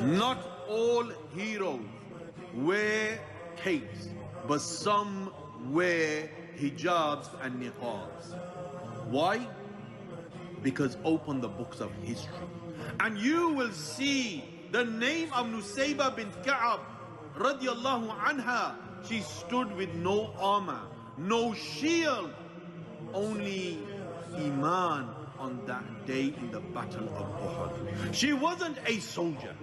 Not all heroes wear capes, but some wear hijabs and niqabs. Why? Because open the books of history and you will see the name of NUSAYBAH bint radiallahu anha. She stood with no armor, no shield, only iman on that day in the battle of Uhud. She wasn't a soldier.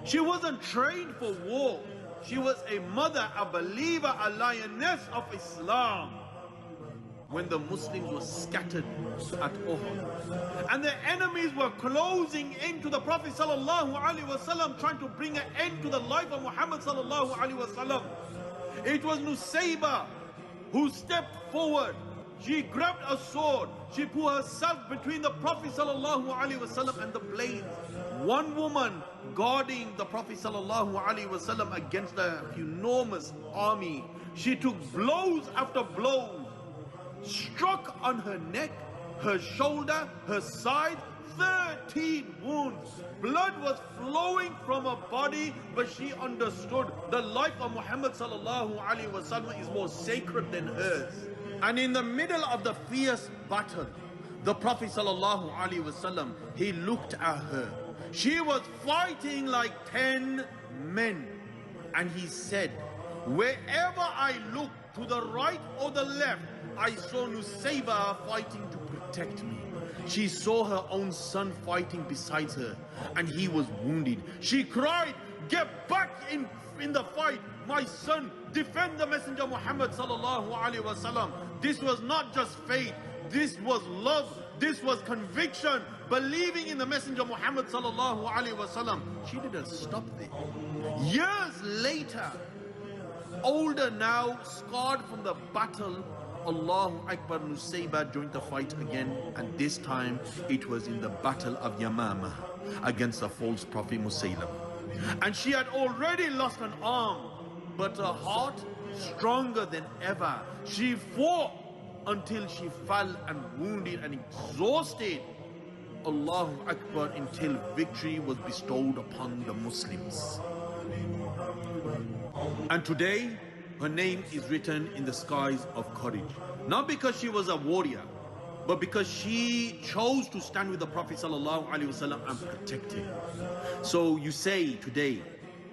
She wasn't trained for war. She was a mother, a believer, a lioness of Islam. When the Muslims were scattered at Uhud and the enemies were closing into the Prophet sallallahu alaihi wasallam, trying to bring an end to the life of Muhammad sallallahu alaihi wasallam, it was NUSAYBAH who stepped forward. She grabbed a sword. She put herself between the Prophet sallallahu alaihi wasallam and the blades. One woman guarding the Prophet sallallahu alaihi wasallam against the enormous army. She took blows after blows, struck on her neck, her shoulder, her side, 13 wounds. Blood was flowing from her body, but she understood the life of Muhammad sallallahu alaihi wasallam is more sacred than hers. And in the middle of the fierce battle, the Prophet sallallahu alaihi wasallam, he looked at her. She was fighting like 10 men, and he said, wherever I looked, to the right or the left, I saw NUSAYBAH fighting to protect me. She saw her own son fighting beside her, and he was wounded. She cried, get back in the fight, my son, defend the Messenger Muhammad sallallahu alaihi wasallam. This was not just faith, this was love, this was conviction, believing in the Messenger Muhammad sallallahu alaihi wasallam. She didn't stop there. Years later, older now, scarred from the battle, Allahu Akbar, NUSAYBAH joined the fight again, and this time it was in the battle of Yamama against the false prophet Musaylim. And she had already lost an arm, but her heart stronger than ever. She fought until she fell and wounded and exhausted. Allahu Akbar, until victory was bestowed upon the Muslims. And today, her name is written in the skies of courage. Not because she was a warrior, but because she chose to stand with the Prophet sallallahu alaihi wasallam and protect him. So you say today,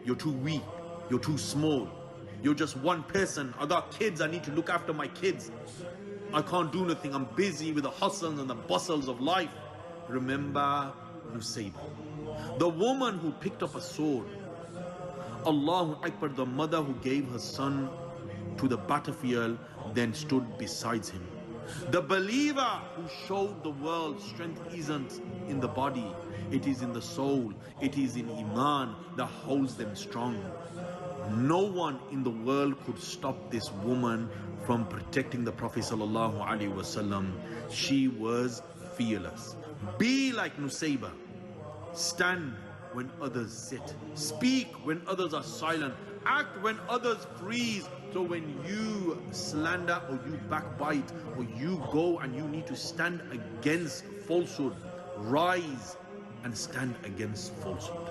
you're too weak, you're too small, you're just one person, I got kids, I need to look after my kids, I can't do nothing, I'm busy with the hustles and the bustles of life. Remember NUSAYBAH, the woman who picked up a sword. Allahu Akbar, the mother who gave her son to the battlefield, then stood beside him. The believer who showed the world strength isn't in the body, it is in the soul, it is in Iman that holds them strong. No one in the world could stop this woman from protecting the Prophet sallallahu alaihi wasallam. She was fearless. Be like NUSAYBAH. Stand when others sit. Speak when others are silent. Act when others freeze. So when you slander or you backbite or you go and you need to stand against falsehood, rise and stand against falsehood.